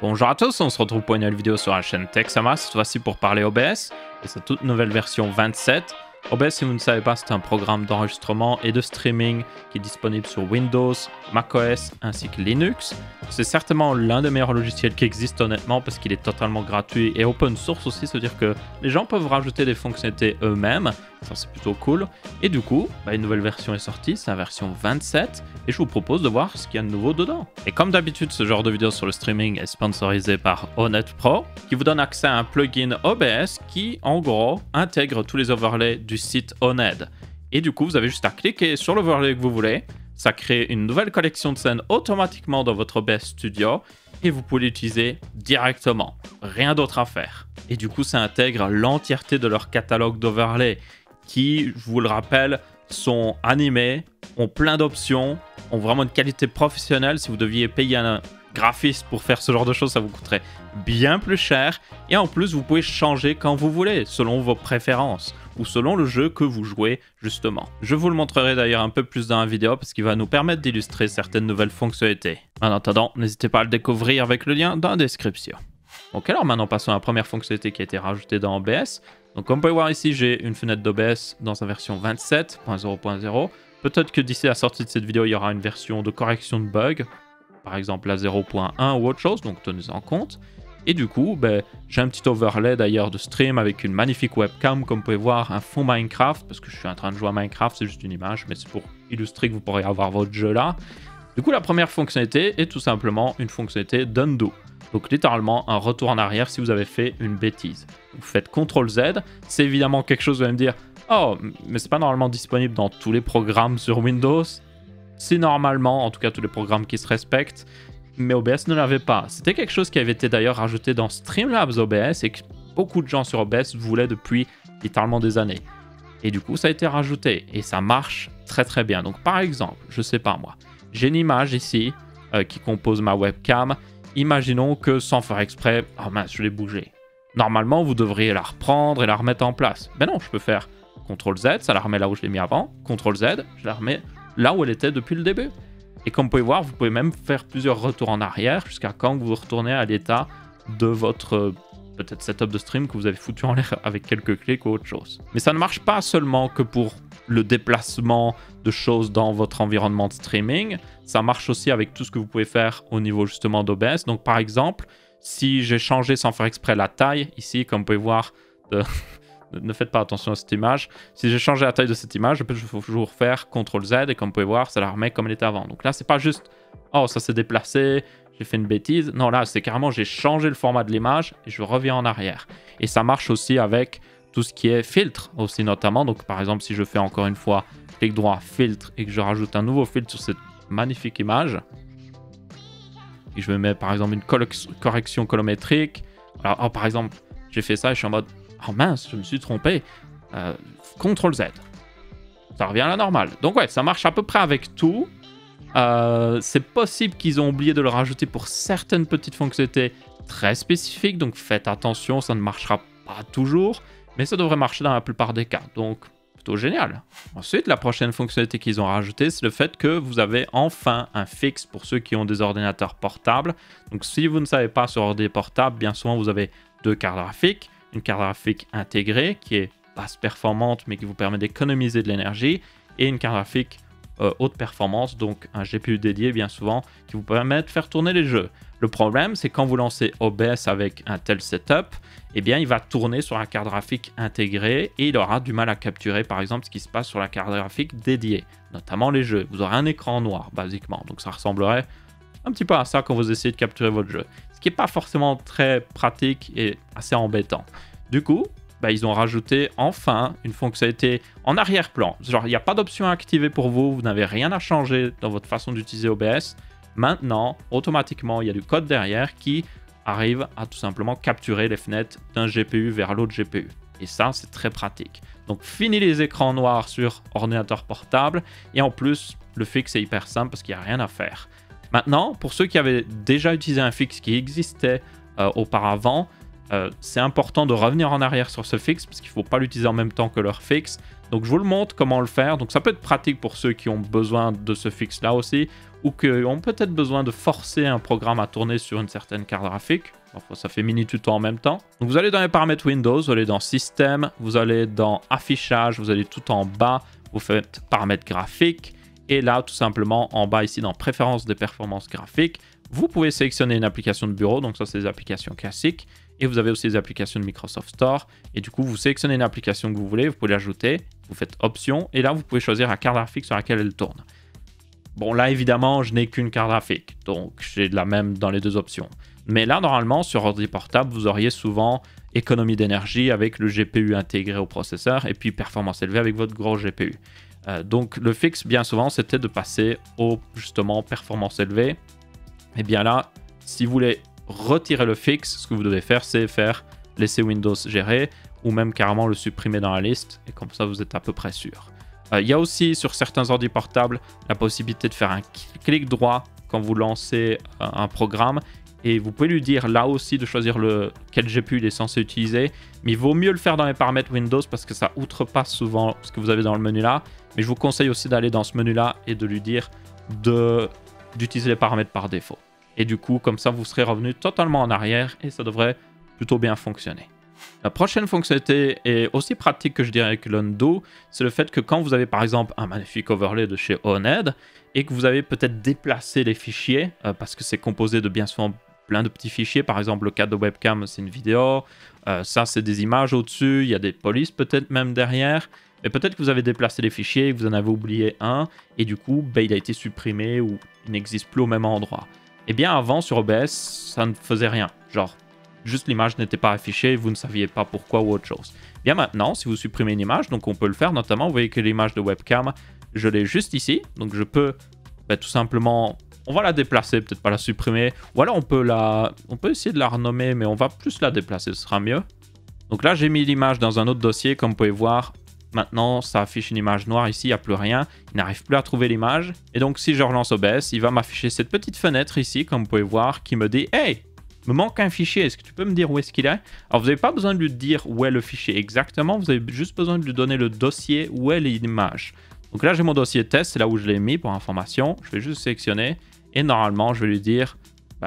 Bonjour à tous, on se retrouve pour une nouvelle vidéo sur la chaîne Texamas, cette fois-ci pour parler OBS et sa toute nouvelle version 27. OBS, si vous ne savez pas, c'est un programme d'enregistrement et de streaming qui est disponible sur Windows, macOS ainsi que Linux. C'est certainement l'un des meilleurs logiciels qui existent honnêtement parce qu'il est totalement gratuit et open source aussi, c'est-à-dire que les gens peuvent rajouter des fonctionnalités eux-mêmes, ça c'est plutôt cool. Et du coup, une nouvelle version est sortie, c'est la version 27 et je vous propose de voir ce qu'il y a de nouveau dedans. Et comme d'habitude, ce genre de vidéo sur le streaming est sponsorisé par Onet Pro qui vous donne accès à un plugin OBS qui en gros intègre tous les overlays du site Oned. Et du coup, vous avez juste à cliquer sur l'overlay que vous voulez. Ça crée une nouvelle collection de scènes automatiquement dans votre OBS Studio et vous pouvez l'utiliser directement. Rien d'autre à faire. Et du coup, ça intègre l'entièreté de leur catalogue d'overlays qui, je vous le rappelle, sont animés, ont plein d'options, ont vraiment une qualité professionnelle. Si vous deviez payer un graphiste pour faire ce genre de choses, ça vous coûterait bien plus cher. Et en plus, vous pouvez changer quand vous voulez, selon vos préférences ou selon le jeu que vous jouez justement. Je vous le montrerai d'ailleurs un peu plus dans la vidéo parce qu'il va nous permettre d'illustrer certaines nouvelles fonctionnalités. En attendant, n'hésitez pas à le découvrir avec le lien dans la description. Donc alors maintenant passons à la première fonctionnalité qui a été rajoutée dans OBS. Donc comme vous pouvez voir ici, j'ai une fenêtre d'OBS dans sa version 27.0.0. Peut-être que d'ici la sortie de cette vidéo, il y aura une version de correction de bugs, par exemple la 0.1 ou autre chose, donc tenez-en compte. Et du coup, j'ai un petit overlay d'ailleurs de stream avec une magnifique webcam, comme vous pouvez voir, un fond Minecraft, parce que je suis en train de jouer à Minecraft, c'est juste une image, mais c'est pour illustrer que vous pourrez avoir votre jeu là. Du coup, la première fonctionnalité est tout simplement une fonctionnalité d'undo. Donc littéralement un retour en arrière si vous avez fait une bêtise. Vous faites CTRL-Z, c'est évidemment quelque chose, vous allez me dire « Oh, mais c'est pas normalement disponible dans tous les programmes sur Windows ?» Si normalement, en tout cas tous les programmes qui se respectent, mais OBS ne l'avait pas. C'était quelque chose qui avait été d'ailleurs rajouté dans Streamlabs OBS et que beaucoup de gens sur OBS voulaient depuis littéralement des années. Et du coup, ça a été rajouté et ça marche très très bien. Donc par exemple, je sais pas moi, j'ai une image ici qui compose ma webcam. Imaginons que sans faire exprès, oh mince, je l'ai bougé. Normalement, vous devriez la reprendre et la remettre en place. Ben non, je peux faire CTRL-Z, ça la remet là où je l'ai mis avant. CTRL-Z, je la remets là où elle était depuis le début. Et comme vous pouvez voir, vous pouvez même faire plusieurs retours en arrière jusqu'à quand vous retournez à l'état de votre peut-être setup de stream que vous avez foutu en l'air avec quelques clics ou autre chose. Mais ça ne marche pas seulement que pour le déplacement de choses dans votre environnement de streaming, ça marche aussi avec tout ce que vous pouvez faire au niveau justement d'OBS. Donc par exemple, si j'ai changé sans faire exprès la taille, ici comme vous pouvez voir, ne faites pas attention à cette image, si j'ai changé la taille de cette image, je peux toujours faire CTRL-Z et comme vous pouvez voir, ça la remet comme elle était avant. Donc là, c'est pas juste « Oh, ça s'est déplacé, j'ai fait une bêtise ». Non, là, c'est carrément j'ai changé le format de l'image et je reviens en arrière. Et ça marche aussi avec tout ce qui est filtre aussi notamment. Donc par exemple, si je fais encore une fois clic droit, filtre et que je rajoute un nouveau filtre sur cette magnifique image et je vais mettre par exemple une correction colométrique. Alors, par exemple, j'ai fait ça et je suis en mode « Oh mince, je me suis trompé. CTRL-Z ». Ça revient à la normale. Donc ouais, ça marche à peu près avec tout. C'est possible qu'ils ont oublié de le rajouter pour certaines petites fonctionnalités très spécifiques. Donc faites attention, ça ne marchera pas toujours. Mais ça devrait marcher dans la plupart des cas. Donc plutôt génial. Ensuite, la prochaine fonctionnalité qu'ils ont rajoutée, c'est le fait que vous avez enfin un fixe pour ceux qui ont des ordinateurs portables. Donc si vous ne savez pas sur ordi portable, bien souvent vous avez deux cartes graphiques. Une carte graphique intégrée qui est basse performante mais qui vous permet d'économiser de l'énergie et une carte graphique haute performance, donc un GPU dédié bien souvent qui vous permet de faire tourner les jeux. Le problème, c'est quand vous lancez OBS avec un tel setup, eh bien il va tourner sur la carte graphique intégrée et il aura du mal à capturer par exemple ce qui se passe sur la carte graphique dédiée, notamment les jeux. Vous aurez un écran noir basiquement, donc ça ressemblerait un petit peu à ça quand vous essayez de capturer votre jeu. Ce qui n'est pas forcément très pratique et assez embêtant. Du coup, ils ont rajouté enfin une fonctionnalité en arrière-plan. Genre, il n'y a pas d'option à activer pour vous, vous n'avez rien à changer dans votre façon d'utiliser OBS. Maintenant, automatiquement, il y a du code derrière qui arrive à tout simplement capturer les fenêtres d'un GPU vers l'autre GPU. Et ça, c'est très pratique. Donc, fini les écrans noirs sur ordinateur portable. Et en plus, le fixe est hyper simple parce qu'il n'y a rien à faire. Maintenant, pour ceux qui avaient déjà utilisé un fixe qui existait auparavant, c'est important de revenir en arrière sur ce fixe parce qu'il ne faut pas l'utiliser en même temps que leur fixe. Donc je vous le montre comment le faire. Donc ça peut être pratique pour ceux qui ont besoin de ce fixe là aussi ou qui ont peut-être besoin de forcer un programme à tourner sur une certaine carte graphique. Enfin, ça fait mini tuto en même temps. Donc vous allez dans les paramètres Windows, vous allez dans Système, vous allez dans Affichage, vous allez tout en bas, vous faites paramètres graphiques et là tout simplement en bas ici dans Préférences des performances graphiques, vous pouvez sélectionner une application de bureau. Donc ça c'est des applications classiques. Et vous avez aussi des applications de Microsoft Store. Et du coup, vous sélectionnez une application que vous voulez, vous pouvez l'ajouter, vous faites Options, et là, vous pouvez choisir la carte graphique sur laquelle elle tourne. Bon, là, évidemment, je n'ai qu'une carte graphique, donc j'ai la même dans les deux options. Mais là, normalement, sur ordi portable, vous auriez souvent économie d'énergie avec le GPU intégré au processeur, et puis performance élevée avec votre gros GPU. Donc, le fixe, bien souvent, c'était de passer au, justement, performance élevée. Et bien là, si vous voulez retirer le fixe, ce que vous devez faire, c'est laisser Windows gérer ou même carrément le supprimer dans la liste et comme ça vous êtes à peu près sûr. Il y a aussi sur certains ordi portables la possibilité de faire un clic droit quand vous lancez un programme et vous pouvez lui dire là aussi de choisir quel GPU il est censé utiliser, mais il vaut mieux le faire dans les paramètres Windows parce que ça outrepasse souvent ce que vous avez dans le menu là, mais je vous conseille aussi d'aller dans ce menu là et de lui dire d'utiliser les paramètres par défaut. Et du coup, comme ça, vous serez revenu totalement en arrière et ça devrait plutôt bien fonctionner. La prochaine fonctionnalité est aussi pratique que je dirais que l'undo, c'est le fait que quand vous avez par exemple un magnifique overlay de chez Oned et que vous avez peut-être déplacé les fichiers, parce que c'est composé de bien souvent plein de petits fichiers, par exemple le cas de webcam c'est une vidéo, ça c'est des images au-dessus, il y a des polices peut-être même derrière, mais peut-être que vous avez déplacé les fichiers et que vous en avez oublié un et du coup il a été supprimé ou il n'existe plus au même endroit. Et bien avant sur OBS, ça ne faisait rien. Genre, juste l'image n'était pas affichée et vous ne saviez pas pourquoi ou autre chose. Bien maintenant, si vous supprimez une image, donc on peut le faire notamment, vous voyez que l'image de webcam, je l'ai juste ici. Donc je peux tout simplement, on va la déplacer, peut-être pas la supprimer. Ou alors on peut essayer de la renommer, mais on va plus la déplacer, ce sera mieux. Donc là, j'ai mis l'image dans un autre dossier, comme vous pouvez voir. Maintenant, ça affiche une image noire ici, il n'y a plus rien. Il n'arrive plus à trouver l'image. Et donc, si je relance OBS, il va m'afficher cette petite fenêtre ici, comme vous pouvez voir, qui me dit « Hey, me manque un fichier, est-ce que tu peux me dire où est-ce qu'il est ?» Alors, vous n'avez pas besoin de lui dire où est le fichier exactement, vous avez juste besoin de lui donner le dossier où est l'image. Donc là, j'ai mon dossier test, c'est là où je l'ai mis pour information. Je vais juste sélectionner et normalement, je vais lui dire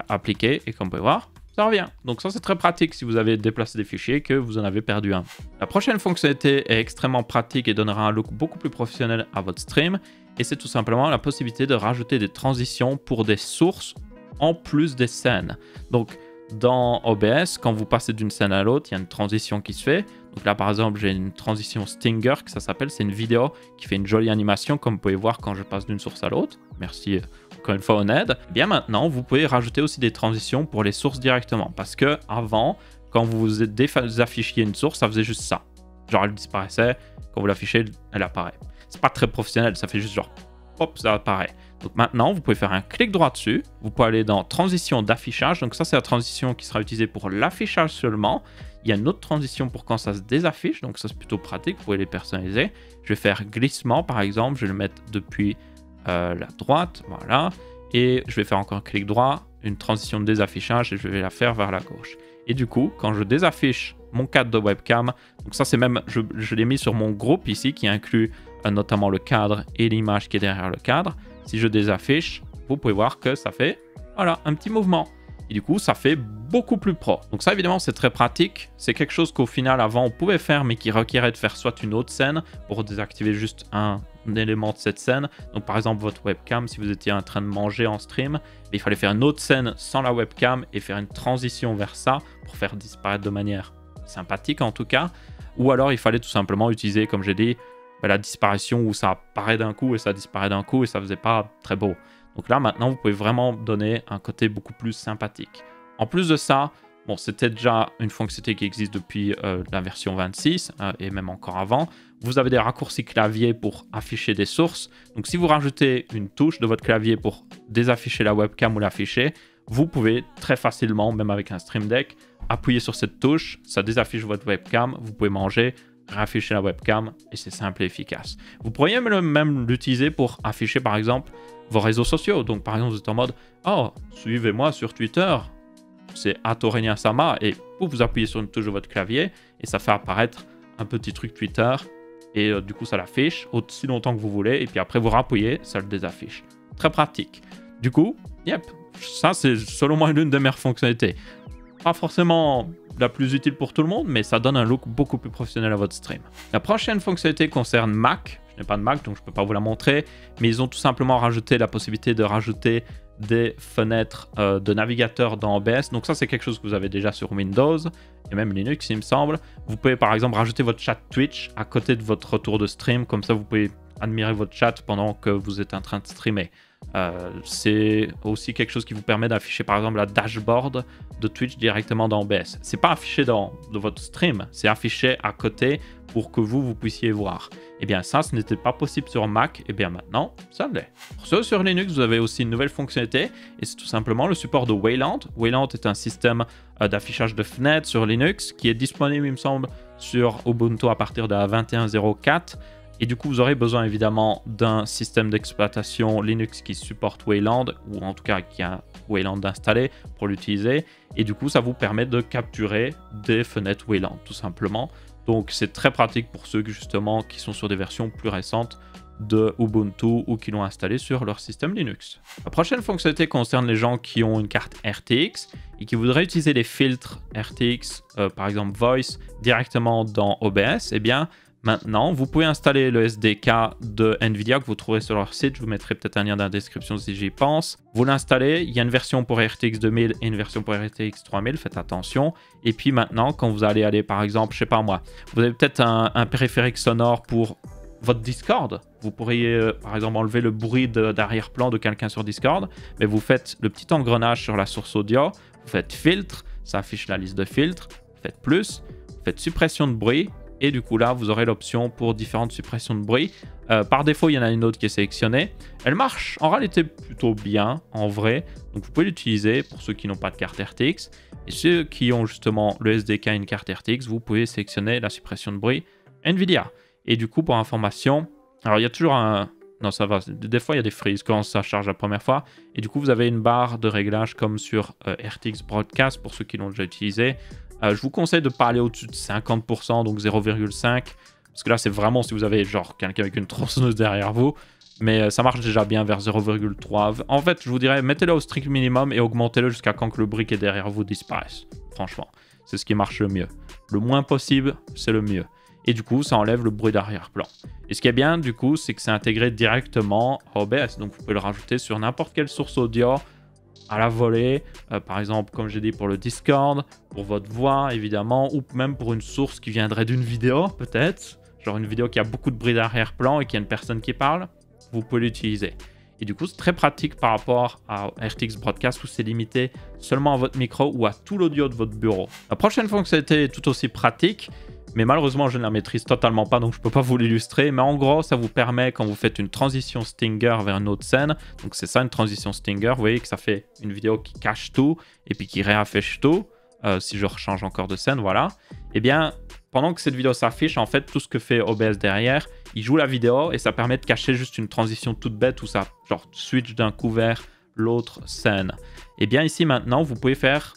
appliquer et comme vous pouvez voir, ça revient. Donc ça c'est très pratique si vous avez déplacé des fichiers et que vous en avez perdu un. La prochaine fonctionnalité est extrêmement pratique et donnera un look beaucoup plus professionnel à votre stream et c'est tout simplement la possibilité de rajouter des transitions pour des sources en plus des scènes. Donc dans OBS, quand vous passez d'une scène à l'autre, il y a une transition qui se fait. Donc là par exemple j'ai une transition Stinger que ça s'appelle, c'est une vidéo qui fait une jolie animation comme vous pouvez voir quand je passe d'une source à l'autre. Merci encore une fois Oned. Bien maintenant, vous pouvez rajouter aussi des transitions pour les sources directement. Parce que avant, quand vous affichiez une source, ça faisait juste ça. Genre elle disparaissait, quand vous l'affichez, elle apparaît. C'est pas très professionnel, ça fait juste genre hop, ça apparaît. Donc maintenant, vous pouvez faire un clic droit dessus. Vous pouvez aller dans transition d'affichage. Donc ça, c'est la transition qui sera utilisée pour l'affichage seulement. Il y a une autre transition pour quand ça se désaffiche. Donc ça, c'est plutôt pratique. Vous pouvez les personnaliser. Je vais faire glissement, par exemple. Je vais le mettre depuis la droite, voilà, et je vais faire encore un clic droit, une transition de désaffichage et je vais la faire vers la gauche. Et du coup, quand je désaffiche mon cadre de webcam, donc ça c'est même, je l'ai mis sur mon groupe ici qui inclut notamment le cadre et l'image qui est derrière le cadre. Si je désaffiche, vous pouvez voir que ça fait, voilà, un petit mouvement. Et du coup, ça fait beaucoup plus pro. Donc ça, évidemment, c'est très pratique. C'est quelque chose qu'au final, avant, on pouvait faire, mais qui requérait de faire soit une autre scène pour désactiver juste un élément de cette scène. Donc par exemple, votre webcam, si vous étiez en train de manger en stream, il fallait faire une autre scène sans la webcam et faire une transition vers ça pour faire disparaître de manière sympathique en tout cas. Ou alors, il fallait tout simplement utiliser, comme j'ai dit, la disparition où ça apparaît d'un coup et ça disparaît d'un coup et ça faisait pas très beau. Donc là, maintenant, vous pouvez vraiment donner un côté beaucoup plus sympathique. En plus de ça, bon, c'était déjà une fonctionnalité qui existe depuis la version 26 et même encore avant. Vous avez des raccourcis clavier pour afficher des sources. Donc si vous rajoutez une touche de votre clavier pour désafficher la webcam ou l'afficher, vous pouvez très facilement, même avec un Stream Deck, appuyer sur cette touche, ça désaffiche votre webcam, vous pouvez manger, réafficher la webcam et c'est simple et efficace. Vous pourriez même l'utiliser pour afficher par exemple vos réseaux sociaux. Donc par exemple vous êtes en mode « Oh, suivez-moi sur Twitter ». c'est @oreniasama et vous appuyez sur une touche de votre clavier et ça fait apparaître un petit truc Twitter et du coup ça l'affiche aussi longtemps que vous voulez et puis après vous rappuyez, ça le désaffiche. Très pratique. Du coup, yep, ça c'est selon moi l'une des meilleures fonctionnalités. Pas forcément la plus utile pour tout le monde, mais ça donne un look beaucoup plus professionnel à votre stream. La prochaine fonctionnalité concerne Mac. Je n'ai pas de Mac, donc je ne peux pas vous la montrer, mais ils ont tout simplement rajouté la possibilité de rajouter des fenêtres de navigateur dans OBS. Donc ça, c'est quelque chose que vous avez déjà sur Windows et même Linux, il me semble. Vous pouvez par exemple rajouter votre chat Twitch à côté de votre retour de stream. Comme ça, vous pouvez admirer votre chat pendant que vous êtes en train de streamer. C'est aussi quelque chose qui vous permet d'afficher par exemple la dashboard de Twitch directement dans OBS. C'est pas affiché dans votre stream, c'est affiché à côté pour que vous puissiez voir. Et bien ça, ce n'était pas possible sur Mac, et bien maintenant, ça l'est. Pour ceux sur Linux, vous avez aussi une nouvelle fonctionnalité, et c'est tout simplement le support de Wayland. Wayland est un système d'affichage de fenêtres sur Linux qui est disponible, il me semble, sur Ubuntu à partir de la 21.04. Et du coup, vous aurez besoin évidemment d'un système d'exploitation Linux qui supporte Wayland, ou en tout cas qui a Wayland installé pour l'utiliser. Et du coup, ça vous permet de capturer des fenêtres Wayland, tout simplement. Donc, c'est très pratique pour ceux justement qui sont sur des versions plus récentes de Ubuntu ou qui l'ont installé sur leur système Linux. La prochaine fonctionnalité concerne les gens qui ont une carte RTX et qui voudraient utiliser les filtres RTX, par exemple Voice, directement dans OBS. Eh bien, maintenant, vous pouvez installer le SDK de NVIDIA que vous trouverez sur leur site. Je vous mettrai peut-être un lien dans la description si j'y pense. Vous l'installez. Il y a une version pour RTX 2000 et une version pour RTX 3000. Faites attention. Et puis maintenant, quand vous allez aller, par exemple, je sais pas moi, vous avez peut-être un périphérique sonore pour votre Discord. Vous pourriez, par exemple, enlever le bruit d'arrière-plan de quelqu'un sur Discord. Mais vous faites le petit engrenage sur la source audio. Vous faites filtre. Ça affiche la liste de filtres. Vous faites plus. Vous faites suppression de bruit. Et du coup là, vous aurez l'option pour différentes suppressions de bruit. Par défaut, il y en a une autre qui est sélectionnée. Elle marche en réalité plutôt bien, en vrai. Donc vous pouvez l'utiliser pour ceux qui n'ont pas de carte RTX. Et ceux qui ont justement le SDK et une carte RTX, vous pouvez sélectionner la suppression de bruit NVIDIA. Et du coup, pour information, alors il y a toujours un... Non, ça va. Des fois, il y a des freezes quand ça charge la première fois. Et du coup, vous avez une barre de réglage comme sur RTX Broadcast pour ceux qui l'ont déjà utilisé. Je vous conseille de ne pas aller au-dessus de 50%, donc 0,5. Parce que là, c'est vraiment si vous avez genre quelqu'un avec une tronçonneuse derrière vous. Mais ça marche déjà bien vers 0,3. En fait, je vous dirais, mettez-le au strict minimum et augmentez-le jusqu'à quand que le brick est derrière vous disparaisse. Franchement, c'est ce qui marche le mieux. Le moins possible, c'est le mieux. Et du coup, ça enlève le bruit d'arrière-plan. Et ce qui est bien, du coup, c'est que c'est intégré directement à OBS. Donc, vous pouvez le rajouter sur n'importe quelle source audio à la volée, par exemple, comme j'ai dit, pour le Discord, pour votre voix, évidemment, ou même pour une source qui viendrait d'une vidéo, peut-être. Genre une vidéo qui a beaucoup de bruit d'arrière-plan et qui a une personne qui parle, vous pouvez l'utiliser. Et du coup, c'est très pratique par rapport à RTX Broadcast où c'est limité seulement à votre micro ou à tout l'audio de votre bureau. La prochaine fonctionnalité est tout aussi pratique, mais malheureusement, je ne la maîtrise totalement pas, donc je ne peux pas vous l'illustrer. Mais en gros, ça vous permet, quand vous faites une transition Stinger vers une autre scène, donc c'est ça une transition Stinger, vous voyez que ça fait une vidéo qui cache tout et puis qui réaffiche tout, si je rechange encore de scène, voilà. Et bien, pendant que cette vidéo s'affiche, en fait, tout ce que fait OBS derrière, il joue la vidéo et ça permet de cacher juste une transition toute bête où ça, genre, switch d'un coup vers l'autre scène. Et bien ici, maintenant, vous pouvez faire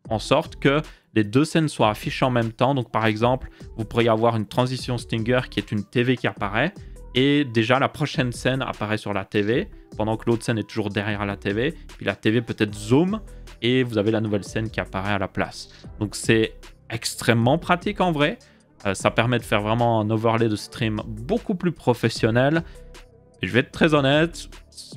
en sorte que les deux scènes soient affichées en même temps. Donc par exemple, vous pourriez avoir une transition Stinger qui est une TV qui apparaît et déjà la prochaine scène apparaît sur la TV pendant que l'autre scène est toujours derrière la TV. Puis la TV peut-être zoom et vous avez la nouvelle scène qui apparaît à la place. Donc c'est extrêmement pratique en vrai. Ça permet de faire vraiment un overlay de stream beaucoup plus professionnel. Et je vais être très honnête,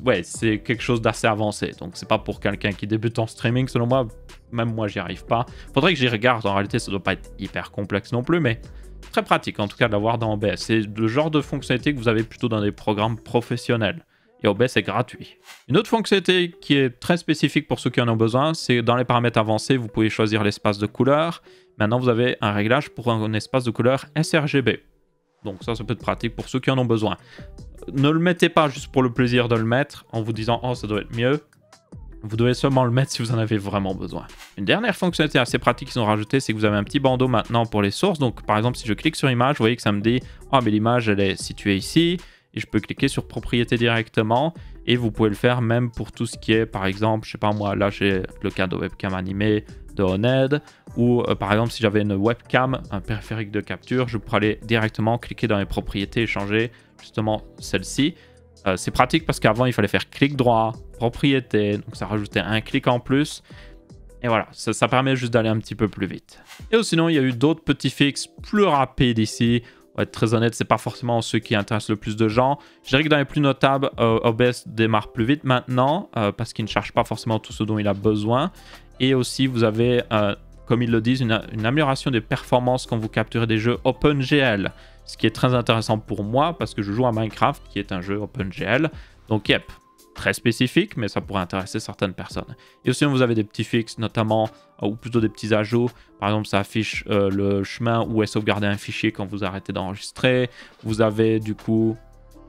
ouais, c'est quelque chose d'assez avancé. Donc c'est pas pour quelqu'un qui débute en streaming, selon moi. Même moi, j'y arrive pas. Faudrait que j'y regarde. En réalité, ça doit pas être hyper complexe non plus, mais très pratique en tout cas de l'avoir dans OBS. C'est le genre de fonctionnalité que vous avez plutôt dans des programmes professionnels. Et OBS est gratuit. Une autre fonctionnalité qui est très spécifique pour ceux qui en ont besoin, c'est dans les paramètres avancés, vous pouvez choisir l'espace de couleur. Maintenant, vous avez un réglage pour un espace de couleur sRGB. Donc ça peut être pratique pour ceux qui en ont besoin. Ne le mettez pas juste pour le plaisir de le mettre en vous disant « Oh, ça doit être mieux ». Vous devez seulement le mettre si vous en avez vraiment besoin. Une dernière fonctionnalité assez pratique qu'ils ont rajoutée, c'est que vous avez un petit bandeau maintenant pour les sources. Donc par exemple, si je clique sur image, vous voyez que ça me dit « Oh, mais l'image, elle est située ici ». Et je peux cliquer sur propriété directement. Et vous pouvez le faire même pour tout ce qui est, par exemple, je sais pas moi, là j'ai le cas de webcam animé, de Oned, ou par exemple si j'avais une webcam, un périphérique de capture, je pourrais aller directement cliquer dans les propriétés et changer justement celle-ci. C'est pratique parce qu'avant il fallait faire clic droit, propriété, donc ça rajoutait un clic en plus. Et voilà, ça permet juste d'aller un petit peu plus vite. Et sinon, il y a eu d'autres petits fixes plus rapides ici. On va être très honnête, c'est pas forcément ceux qui intéressent le plus de gens. Je dirais que dans les plus notables, OBS démarre plus vite maintenant parce qu'il ne charge pas forcément tout ce dont il a besoin. Et aussi, vous avez, comme ils le disent, une amélioration des performances quand vous capturez des jeux OpenGL. Ce qui est très intéressant pour moi parce que je joue à Minecraft qui est un jeu OpenGL. Donc, yep. Très spécifique, mais ça pourrait intéresser certaines personnes. Et aussi, vous avez des petits fixes, notamment, ou plutôt des petits ajouts. Par exemple, ça affiche le chemin où est sauvegardé un fichier quand vous arrêtez d'enregistrer. Vous avez du coup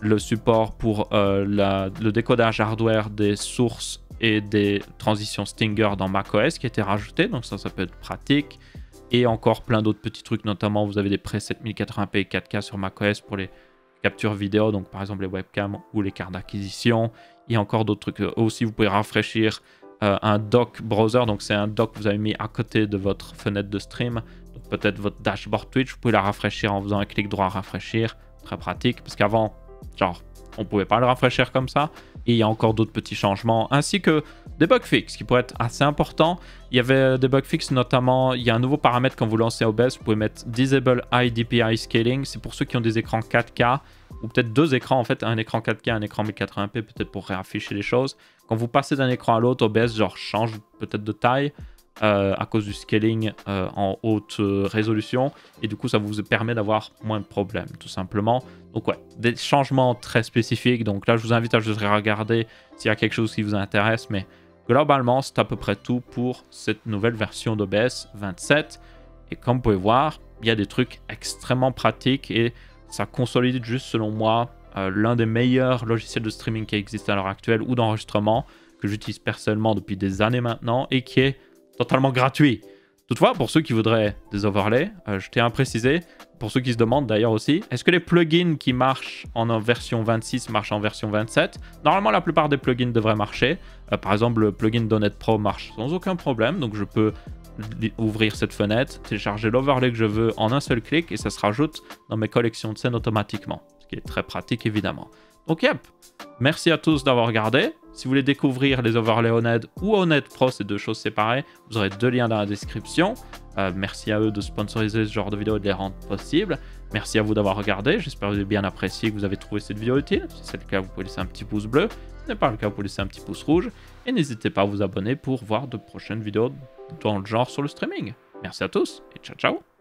le support pour le décodage hardware des sources et des transitions Stinger dans macOS qui a été rajouté. Donc ça peut être pratique. Et encore plein d'autres petits trucs, notamment vous avez des presets 1080p et 4K sur macOS pour les captures vidéo, donc par exemple les webcams ou les cartes d'acquisition. Il y a encore d'autres trucs. Aussi, vous pouvez rafraîchir un dock browser. Donc, c'est un dock que vous avez mis à côté de votre fenêtre de stream. Donc, peut-être votre dashboard Twitch. Vous pouvez la rafraîchir en faisant un clic droit rafraîchir. Très pratique. Parce qu'avant, genre, on ne pouvait pas le rafraîchir comme ça. Et il y a encore d'autres petits changements. Ainsi que des bug fixes qui pourraient être assez importants. Il y avait des bug fixes, notamment, il y a un nouveau paramètre quand vous lancez OBS. Vous pouvez mettre Disable High DPI Scaling. C'est pour ceux qui ont des écrans 4K. Ou peut-être deux écrans, en fait, un écran 4K, un écran 1080p, peut-être pour réafficher les choses. Quand vous passez d'un écran à l'autre, OBS genre change peut-être de taille à cause du scaling en haute résolution. Et du coup, ça vous permet d'avoir moins de problèmes, tout simplement. Donc ouais, des changements très spécifiques. Donc là, je vous invite à juste regarder s'il y a quelque chose qui vous intéresse. Mais globalement, c'est à peu près tout pour cette nouvelle version d'OBS 27. Et comme vous pouvez voir, il y a des trucs extrêmement pratiques et ça consolide juste, selon moi, l'un des meilleurs logiciels de streaming qui existe à l'heure actuelle ou d'enregistrement que j'utilise personnellement depuis des années maintenant et qui est totalement gratuit. Toutefois, pour ceux qui voudraient des overlays, je tiens à préciser, pour ceux qui se demandent d'ailleurs aussi, est-ce que les plugins qui marchent en version 26 marchent en version 27? Normalement, la plupart des plugins devraient marcher. Par exemple, le plugin d'Oned Pro marche sans aucun problème, donc je peux ouvrir cette fenêtre, télécharger l'overlay que je veux en un seul clic et ça se rajoute dans mes collections de scènes automatiquement, ce qui est très pratique évidemment. Donc yep, merci à tous d'avoir regardé. Si vous voulez découvrir les overlays Oned ou Oned Pro, c'est deux choses séparées, vous aurez deux liens dans la description. Merci à eux de sponsoriser ce genre de vidéos et de les rendre possibles. Merci à vous d'avoir regardé, j'espère que vous avez bien apprécié, que vous avez trouvé cette vidéo utile. Si c'est le cas, vous pouvez laisser un petit pouce bleu. Si ce n'est pas le cas, vous pouvez laisser un petit pouce rouge. Et n'hésitez pas à vous abonner pour voir de prochaines vidéos dans le genre sur le streaming. Merci à tous et ciao ciao.